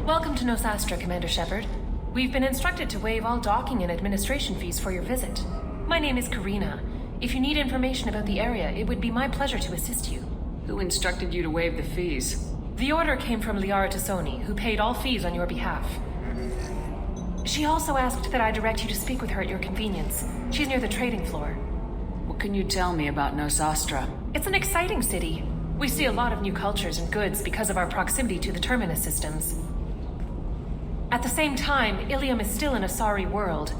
Welcome to Nosastra, Commander Shepard. We've been instructed to waive all docking and administration fees for your visit. My name is Karina. If you need information about the area, it would be my pleasure to assist you. Who instructed you to waive the fees? The order came from Liara Tassoni, who paid all fees on your behalf. She also asked that I direct you to speak with her at your convenience. She's near the trading floor. What can you tell me about Nosastra? It's an exciting city. We see a lot of new cultures and goods because of our proximity to the Terminus systems. At the same time, ILLIUM is still an Asari world.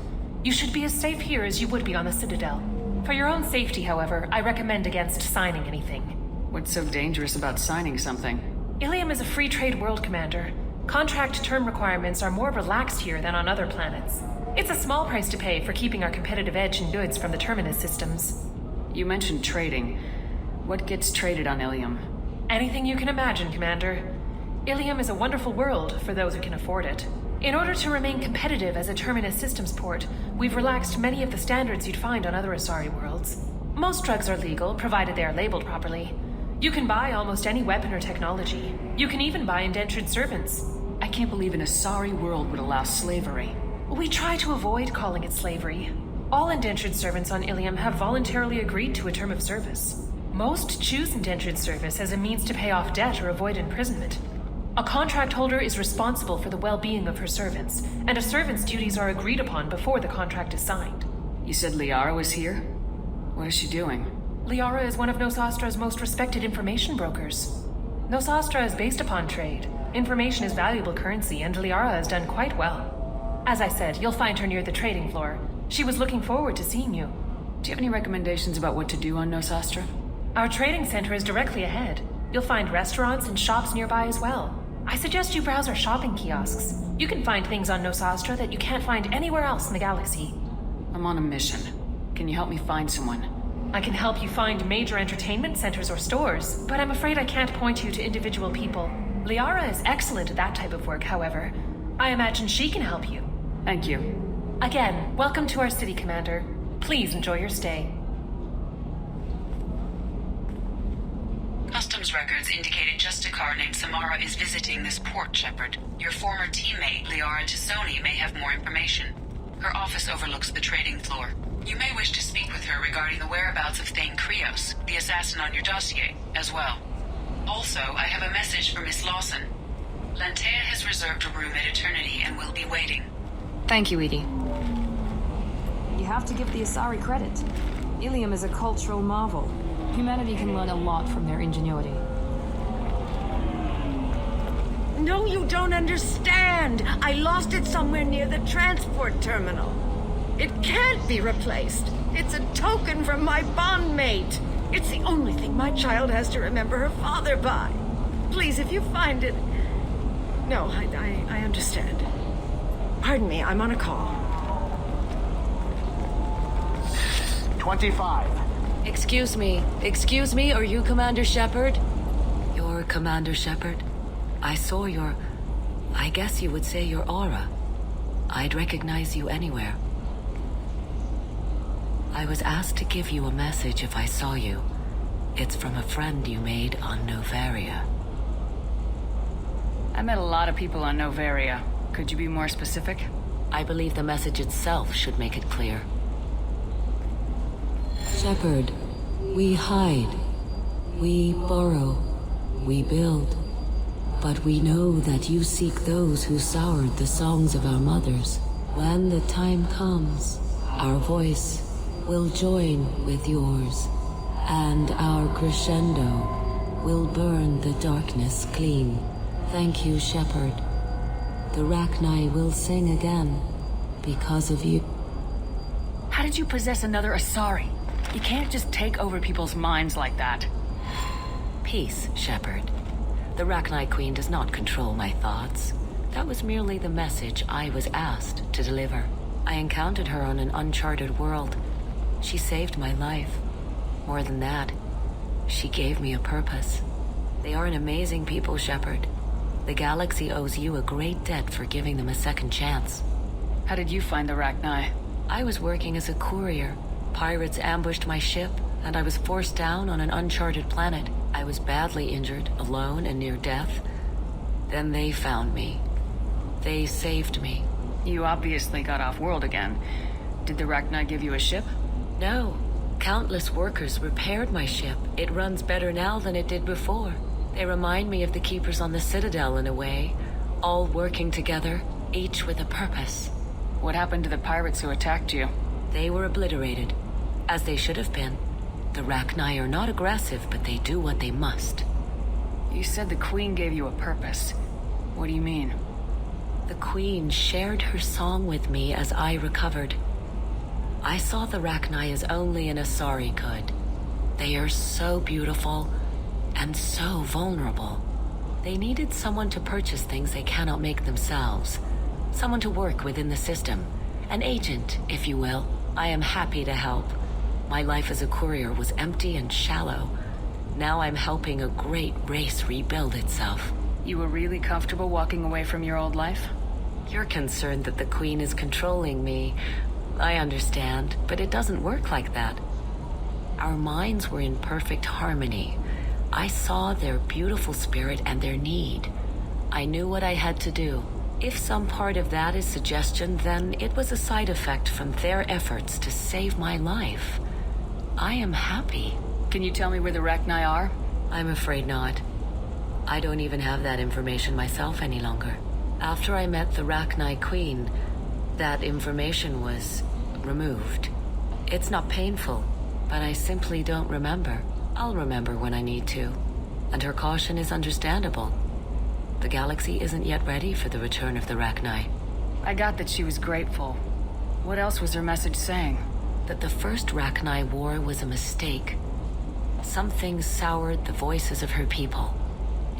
You should be as safe here as you would be on the Citadel. For your own safety, however, I recommend against signing anything. What's so dangerous about signing something? ILLIUM is a free trade world, Commander. Contract term requirements are more relaxed here than on other planets. It's a small price to pay for keeping our competitive edge in goods from the Terminus systems. You mentioned trading. What gets traded on ILLIUM? Anything you can imagine, Commander. ILLIUM is a wonderful world for those who can afford it. In order to remain competitive as a Terminus systems port, we've relaxed many of the standards you'd find on other Asari worlds. Most drugs are legal, provided they are labeled properly. You can buy almost any weapon or technology. You can even buy indentured servants. I can't believe an Asari world would allow slavery. We try to avoid calling it slavery. All indentured servants on ILLIUM have voluntarily agreed to a term of service. Most choose indentured service as a means to pay off debt or avoid imprisonment. A contract holder is responsible for the well-being of her servants, and a servant's duties are agreed upon before the contract is signed. You said Liara was here? What is she doing? Liara is one of Nosastra's most respected information brokers. Nosastra is based upon trade. Information is valuable currency, and Liara has done quite well. As I said, you'll find her near the trading floor. She was looking forward to seeing you. Do you have any recommendations about what to do on Nosastra? Our trading center is directly ahead. You'll find restaurants and shops nearby as well. I suggest you browse our shopping kiosks. You can find things on Nosastra that you can't find anywhere else in the galaxy. I'm on a mission. Can you help me find someone? I can help you find major entertainment centers or stores, but I'm afraid I can't point you to individual people. Liara is excellent at that type of work, however. I imagine she can help you. Thank you. Again, welcome to our city, Commander. Please enjoy your stay. Customs records indicated Justicar named Samara is visiting this port, Shepard. Your former teammate, Liara Tassoni, may have more information. Her office overlooks the trading floor. You may wish to speak with her regarding the whereabouts of Thane Krios, the assassin on your dossier, as well. Also, I have a message for Miss Lawson. Lantea has reserved a room at Eternity and will be waiting. Thank you, Edie. You have to give the Asari credit. ILLIUM is a cultural marvel. Humanity can learn a lot from their ingenuity. No, you don't understand. I lost it somewhere near the transport terminal. It can't be replaced. It's a token from my bondmate. It's the only thing my child has to remember her father by. Please, if you find it... No, I understand. Pardon me, I'm on a call. 25. Excuse me, are you Commander Shepard? You're Commander Shepard? I saw your... I guess you would say your aura. I'd recognize you anywhere. I was asked to give you a message if I saw you. It's from a friend you made on Novaria. I met a lot of people on Novaria. Could you be more specific? I believe the message itself should make it clear. Shepard, we hide. We borrow. We build. But we know that you seek those who soured the songs of our mothers. When the time comes, our voice will join with yours, and our crescendo will burn the darkness clean. Thank you, Shepard. The Rachni will sing again because of you. How did you possess another Asari? You can't just take over people's minds like that. Peace, Shepard. The Rachni Queen does not control my thoughts. That was merely the message I was asked to deliver. I encountered her on an uncharted world. She saved my life. More than that, she gave me a purpose. They are an amazing people, Shepard. The galaxy owes you a great debt for giving them a second chance. How did you find the Rachni? I was working as a courier. Pirates ambushed my ship, and I was forced down on an uncharted planet. I was badly injured, alone and near death. Then they found me. They saved me. You obviously got off-world again. Did the Rachni give you a ship? No. Countless workers repaired my ship. It runs better now than it did before. They remind me of the Keepers on the Citadel in a way. All working together, each with a purpose. What happened to the pirates who attacked you? They were obliterated, as they should have been. The Rachni are not aggressive, but they do what they must. You said the Queen gave you a purpose. What do you mean? The Queen shared her song with me as I recovered. I saw the Rachni as only an Asari could. They are so beautiful and so vulnerable. They needed someone to purchase things they cannot make themselves. Someone to work within the system. An agent, if you will. I am happy to help. My life as a courier was empty and shallow. Now I'm helping a great race rebuild itself. You were really comfortable walking away from your old life? You're concerned that the Queen is controlling me. I understand, but it doesn't work like that. Our minds were in perfect harmony. I saw their beautiful spirit and their need. I knew what I had to do. If some part of that is suggestion, then it was a side effect from their efforts to save my life. I am happy. Can you tell me where the Rachni are? I'm afraid not. I don't even have that information myself any longer. After I met the Rachni Queen, that information was removed. It's not painful, but I simply don't remember. I'll remember when I need to. And her caution is understandable. The galaxy isn't yet ready for the return of the Rachni. I got that she was grateful. What else was her message saying? That the first Rachni war was a mistake. Something soured the voices of her people.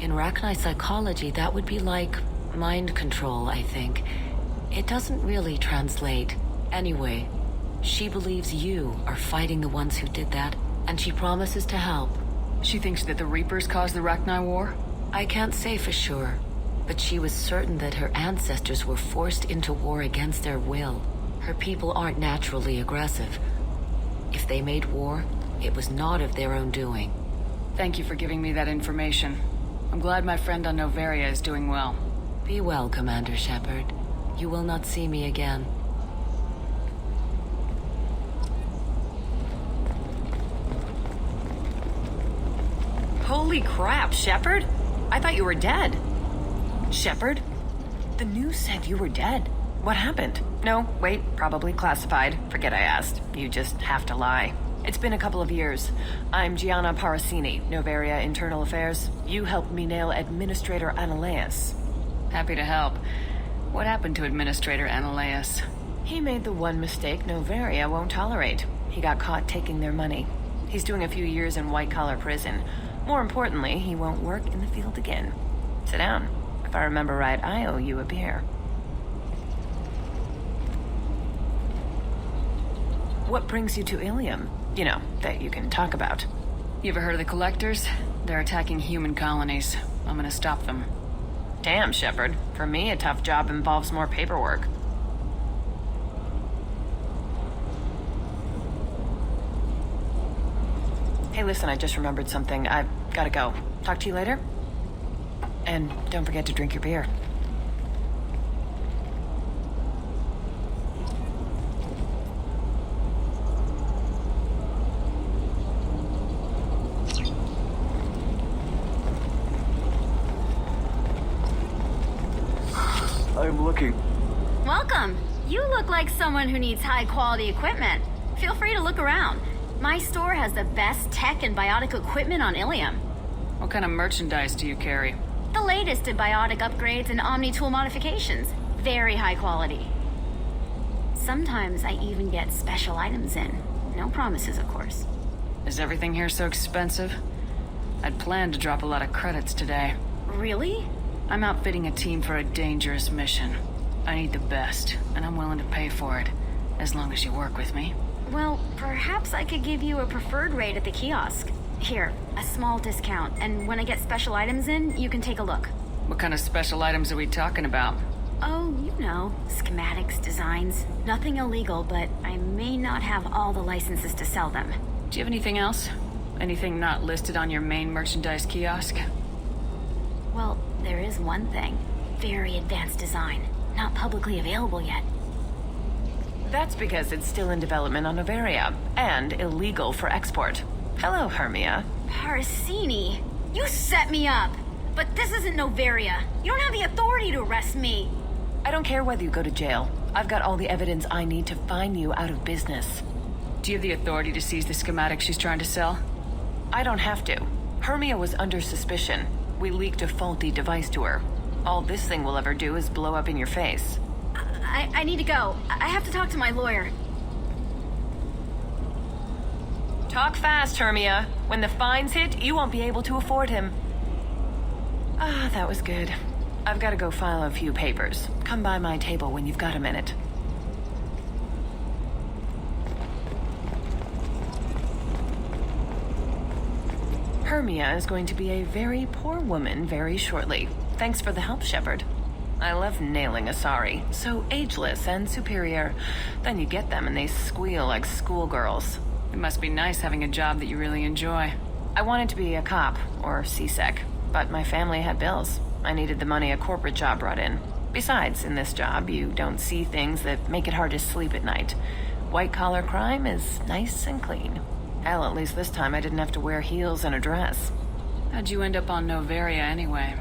In Rachni psychology, that would be like mind control, I think. It doesn't really translate. Anyway, she believes you are fighting the ones who did that, and she promises to help. She thinks that the Reapers caused the Rachni war? I can't say for sure, but she was certain that her ancestors were forced into war against their will. Her people aren't naturally aggressive. If they made war, it was not of their own doing. Thank you for giving me that information. I'm glad my friend on Noveria is doing well. Be well, Commander Shepard. You will not see me again. Holy crap, Shepard? I thought you were dead. Shepard? The news said you were dead. What happened? No, wait, probably classified. Forget I asked. You just have to lie. It's been a couple of years. I'm Gianna Parasini, Noveria Internal Affairs. You helped me nail Administrator Analeus. Happy to help. What happened to Administrator Analeus? He made the one mistake Noveria won't tolerate. He got caught taking their money. He's doing a few years in white-collar prison. More importantly, he won't work in the field again. Sit down. If I remember right, I owe you a beer. What brings you to ILLIUM? You know, that you can talk about. You ever heard of the Collectors? They're attacking human colonies. I'm gonna stop them. Damn, Shepard. For me, a tough job involves more paperwork. Hey, listen, I just remembered something. I've gotta go. Talk to you later? And don't forget to drink your beer. I'm looking. Welcome. You look like someone who needs high-quality equipment. Feel free to look around. My store has the best tech and biotic equipment on ILLIUM. What kind of merchandise do you carry? The latest in biotic upgrades and Omni-tool modifications. Very high quality. Sometimes I even get special items in. No promises, of course. Is everything here so expensive? I'd planned to drop a lot of credits today. Really? I'm outfitting a team for a dangerous mission. I need the best, and I'm willing to pay for it, as long as you work with me. Well, perhaps I could give you a preferred rate at the kiosk. Here, a small discount, and when I get special items in, you can take a look. What kind of special items are we talking about? Oh, you know, schematics, designs. Nothing illegal, but I may not have all the licenses to sell them. Do you have anything else? Anything not listed on your main merchandise kiosk? Well, there is one thing. Very advanced design. not publicly available yet. That's because it's still in development on Noveria, and illegal for export. Hello, Hermia. Parasini, you set me up! But this isn't Noveria. You don't have the authority to arrest me. I don't care whether you go to jail. I've got all the evidence I need to find you out of business. Do you have the authority to seize the schematic she's trying to sell? I don't have to. Hermia was under suspicion. We leaked a faulty device to her. All this thing will ever do is blow up in your face. I need to go. I have to talk to my lawyer. Talk fast, Hermia. When the fines hit, you won't be able to afford him. Ah, that was good. I've got to go file a few papers. Come by my table when you've got a minute. Hermia is going to be a very poor woman very shortly. Thanks for the help, Shepard. I love nailing Asari. So ageless and superior. Then you get them and they squeal like schoolgirls. It must be nice having a job that you really enjoy. I wanted to be a cop, or CSEC, but my family had bills. I needed the money a corporate job brought in. Besides, in this job, you don't see things that make it hard to sleep at night. White-collar crime is nice and clean. Hell, at least this time I didn't have to wear heels and a dress. How'd you end up on Noveria anyway?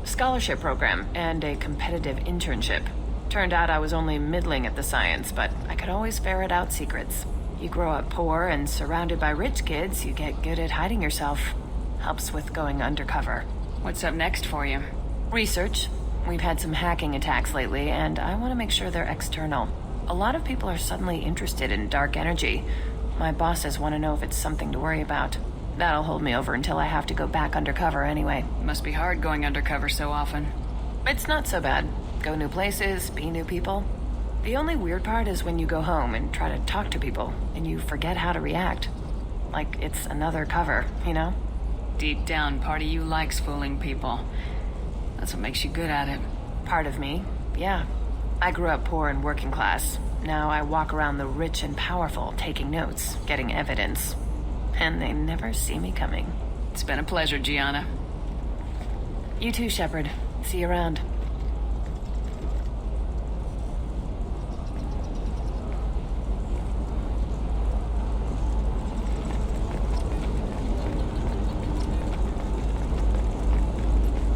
Scholarship program and a competitive internship. Turned out I was only middling at the science, but I could always ferret out secrets. You grow up poor and surrounded by rich kids, you get good at hiding yourself. Helps with going undercover. What's up next for you? Research. We've had some hacking attacks lately, and I want to make sure they're external. A lot of people are suddenly interested in dark energy. My bosses want to know if it's something to worry about. That'll hold me over until I have to go back undercover anyway. Must be hard going undercover so often. It's not so bad. Go new places, be new people. The only weird part is when you go home and try to talk to people, and you forget how to react. Like it's another cover, you know? Deep down, part of you likes fooling people. That's what makes you good at it. Part of me, yeah. I grew up poor and working class. Now I walk around the rich and powerful, taking notes, getting evidence. And they never see me coming. It's been a pleasure, Gianna. You too, Shepard. See you around.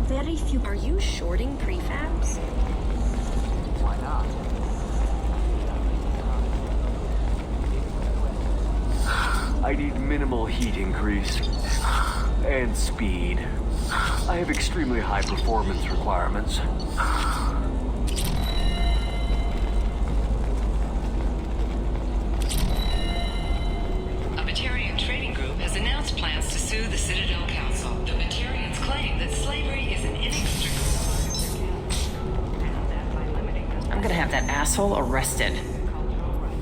Very few. Are you shorting prefabs? Why not? I need minimal heat increase and speed. I have extremely high performance requirements. A Batarian trading group has announced plans to sue the Citadel Council. The Batarians claim that slavery is an inextricable part. I'm gonna have that asshole arrested.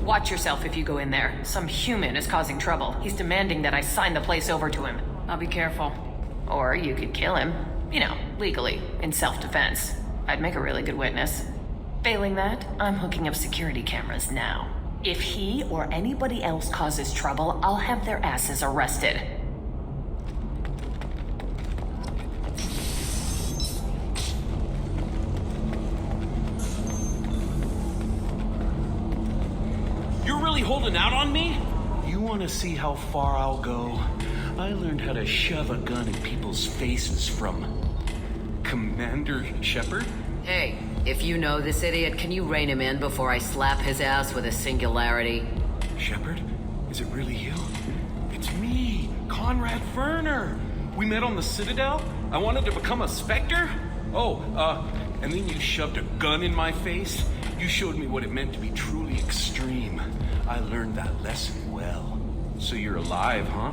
Watch yourself if you go in there. Some human is causing trouble. He's demanding that I sign the place over to him. I'll be careful. Or you could kill him. You know, legally, in self-defense. I'd make a really good witness. Failing that, I'm hooking up security cameras now. If he or anybody else causes trouble, I'll have their asses arrested. You're really holding out on me? You want to see how far I'll go? I learned how to shove a gun in people's faces from Commander Shepard. Hey, if you know this idiot, can you rein him in before I slap his ass with a singularity? Shepard? Is it really you? It's me, Conrad Werner. We met on the Citadel. I wanted to become a Spectre. And then you shoved a gun in my face. You showed me what it meant to be truly extreme. I learned that lesson well. So you're alive, huh?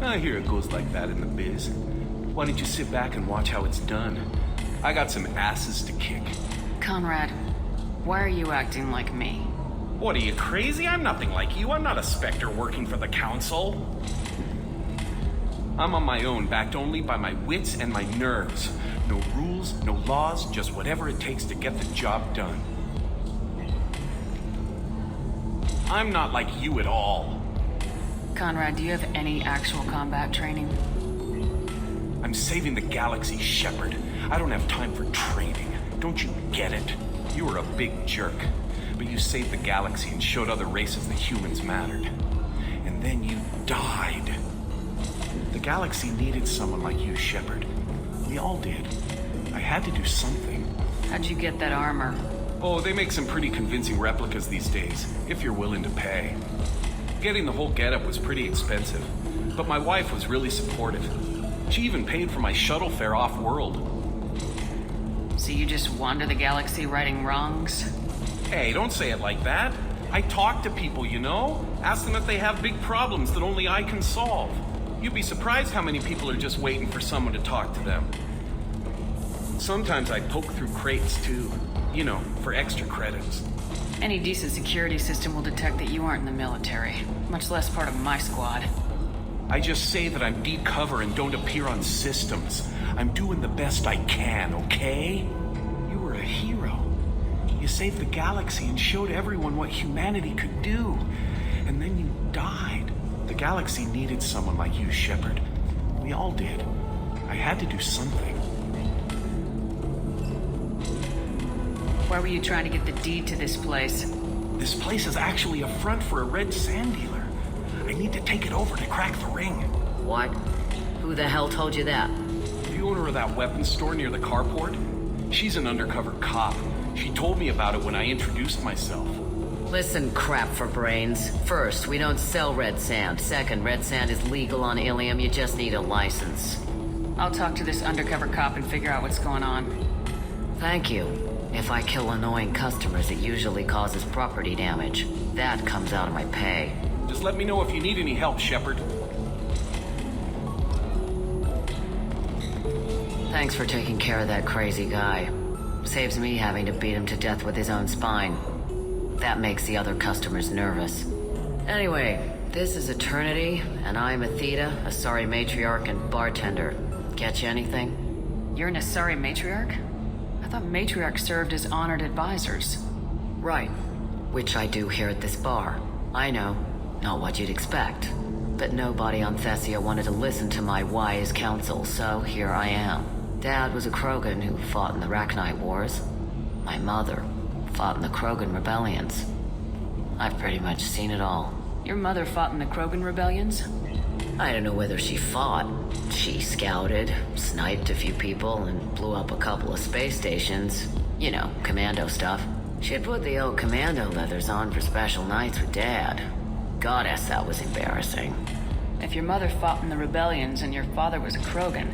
I hear it goes like that in the biz. Why don't you sit back and watch how it's done? I got some asses to kick. Conrad, why are you acting like me? What, are you crazy? I'm nothing like you. I'm not a Spectre working for the Council. I'm on my own, backed only by my wits and my nerves. No rules, no laws, just whatever it takes to get the job done. I'm not like you at all. Conrad, do you have any actual combat training? I'm saving the galaxy, Shepard. I don't have time for training. Don't you get it? You were a big jerk, but you saved the galaxy and showed other races that humans mattered. And then you died. The galaxy needed someone like you, Shepard. We all did. I had to do something. How'd you get that armor? Oh, they make some pretty convincing replicas these days, if you're willing to pay. Getting the whole getup was pretty expensive, but my wife was really supportive. She even paid for my shuttle fare off-world. So you just wander the galaxy righting wrongs? Hey, don't say it like that. I talk to people, you know? Ask them if they have big problems that only I can solve. You'd be surprised how many people are just waiting for someone to talk to them. Sometimes I poke through crates, too. You know, for extra credits. Any decent security system will detect that you aren't in the military, much less part of my squad. I just say that I'm deep cover and don't appear on systems. I'm doing the best I can, okay? You were a hero. You saved the galaxy and showed everyone what humanity could do. And then you died. The galaxy needed someone like you, Shepard. We all did. I had to do something. Why were you trying to get the deed to this place? This place is actually a front for a red sand dealer. I need to take it over to crack the ring. What? Who the hell told you that? The owner of that weapons store near the carport? She's an undercover cop. She told me about it when I introduced myself. Listen, crap for brains. First, we don't sell red sand. Second, red sand is legal on ILLIUM. You just need a license. I'll talk to this undercover cop and figure out what's going on. Thank you. If I kill annoying customers, it usually causes property damage. That comes out of my pay. Just let me know if you need any help, Shepard. Thanks for taking care of that crazy guy. Saves me having to beat him to death with his own spine. That makes the other customers nervous. Anyway, this is Eternity, and I'm Athena, Asari matriarch and bartender. Get you anything? You're an Asari matriarch? I thought matriarchs served as honored advisors. Right. Which I do here at this bar. I know. Not what you'd expect. But nobody on Thessia wanted to listen to my wise counsel, so here I am. Dad was a Krogan who fought in the Rachni Wars. My mother fought in the Krogan rebellions. I've pretty much seen it all. Your mother fought in the Krogan rebellions? I don't know whether she fought. She scouted, sniped a few people, and blew up a couple of space stations. You know, commando stuff. She'd put the old commando leathers on for special nights with Dad. Goddess, that was embarrassing. If your mother fought in the rebellions and your father was a Krogan,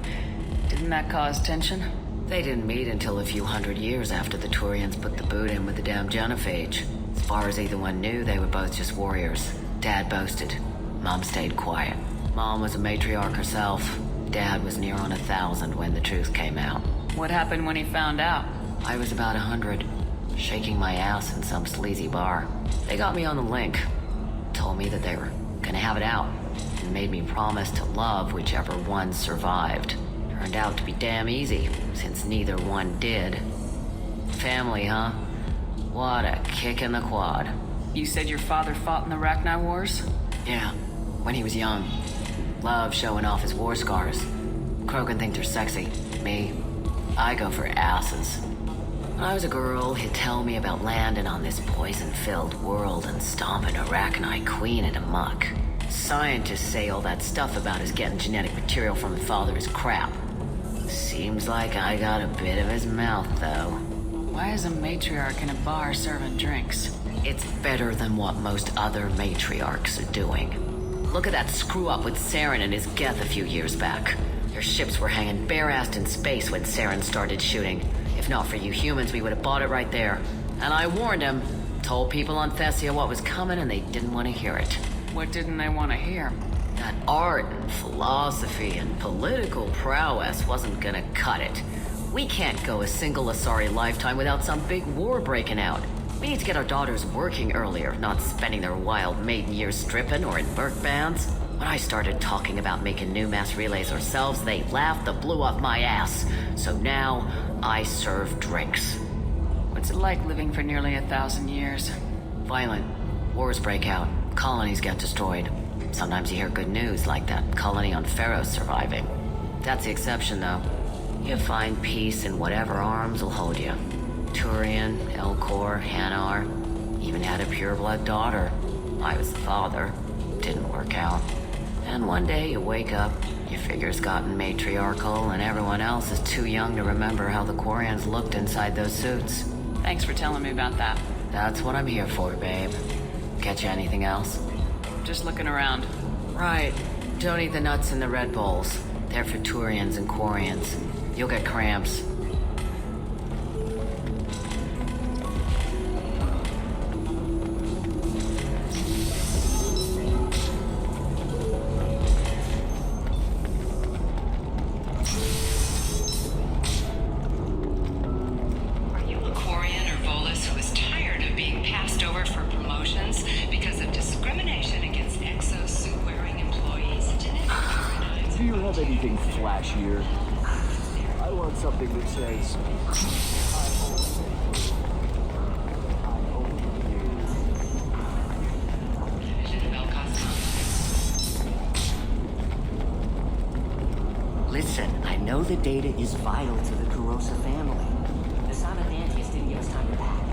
didn't that cause tension? They didn't meet until a few hundred years after the Turians put the boot in with the damn genophage. As far as either one knew, they were both just warriors. Dad boasted. Mom stayed quiet. Mom was a matriarch herself. Dad was near on 1,000 when the truth came out. What happened when he found out? I was about 100, shaking my ass in some sleazy bar. They got me on the link. Told me that they were gonna have it out, and made me promise to love whichever one survived. Turned out to be damn easy, since neither one did. Family, huh? What a kick in the quad. You said your father fought in the Rachni Wars? Yeah, when he was young. Loved showing off his war scars. Krogan think they're sexy. Me, I go for asses. When I was a girl, he'd tell me about landing on this poison-filled world and stomping a Rachni queen in a muck. Scientists say all that stuff about us getting genetic material from his father is crap. Seems like I got a bit of his mouth, though. Why is a matriarch in a bar serving drinks? It's better than what most other matriarchs are doing. Look at that screw-up with Saren and his Geth a few years back. Their ships were hanging bare-assed in space when Saren started shooting. If not for you humans, we would have bought it right there. And I warned him. Told people on Thessia what was coming, and they didn't want to hear it. What didn't they want to hear? That art and philosophy and political prowess wasn't gonna cut it. We can't go a single Asari lifetime without some big war breaking out. We need to get our daughters working earlier, not spending their wild maiden years stripping or in Merc bands. When I started talking about making new mass relays ourselves, they laughed and blew up my ass. So now, I serve drinks. What's it like living for nearly 1,000 years? Violent. Wars break out. Colonies get destroyed. Sometimes you hear good news, like that colony on Pharaoh's surviving. That's the exception, though. You find peace in whatever arms will hold you. Turian, Elcor, Hanar. Even had a pureblood daughter. I was the father. Didn't work out. And one day you wake up, your figure's gotten matriarchal, and everyone else is too young to remember how the Quarians looked inside those suits. Thanks for telling me about that. That's what I'm here for, babe. Catch you anything else? Just looking around. Right. Don't eat the nuts in the Red Bowls. They're for Turians and Quarians. You'll get cramps. Are you a Quarian or Volus who is tired of being passed over for promotions because of discrimination against exosuit-wearing employees? Do you have anything flashier? I want something that says... Listen, I know the data is vital to the Kurosa family. The son of Dantius didn't give us time to pack.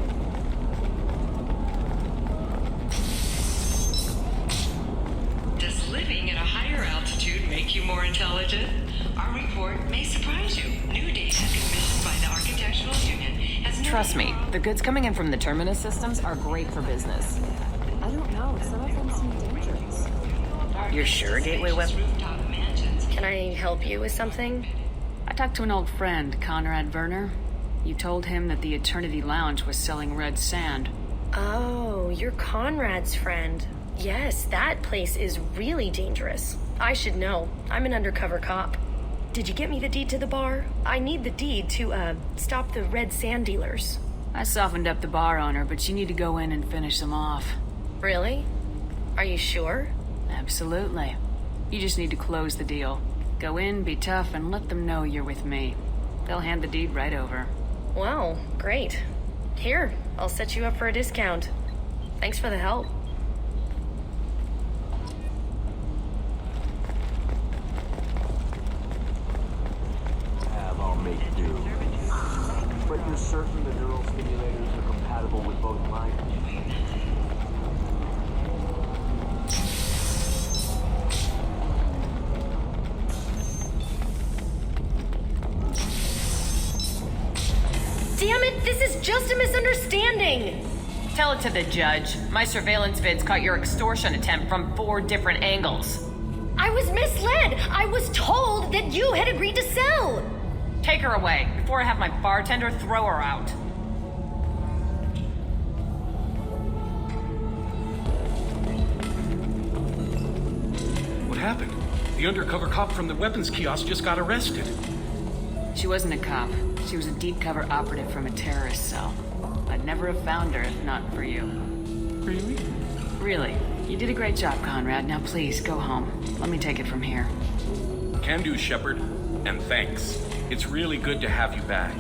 Does living at a higher altitude make you more intelligent? Our report may surprise you. New data commissioned by the Architectural Union has... Trust me, the goods coming in from the Terminus systems are great for business. I don't know. Some of them seem dangerous. You're sure, Gateway Web? Can I help you with something? I talked to an old friend, Conrad Werner. You told him that the Eternity Lounge was selling red sand. Oh, you're Conrad's friend. Yes, that place is really dangerous. I should know. I'm an undercover cop. Did you get me the deed to the bar? I need the deed to, stop the red sand dealers. I softened up the bar owner, but you need to go in and finish them off. Really? Are you sure? Absolutely. You just need to close the deal. Go in, be tough, and let them know you're with me. They'll hand the deed right over. Wow, great. Here, I'll set you up for a discount. Thanks for the help. I'll make do. But you're certain the neural stimulators are compatible with both minds? Damn it, this is just a misunderstanding! Tell it to the judge. My surveillance vids caught your extortion attempt from 4 different angles. I was misled! I was told that you had agreed to sell! Take her away, before I have my bartender throw her out. What happened? The undercover cop from the weapons kiosk just got arrested. She wasn't a cop. She was a deep cover operative from a terrorist cell. I'd never have found her if not for you. Really? Really. You did a great job, Conrad. Now please, go home. Let me take it from here. Can do, Shepard. And thanks. It's really good to have you back.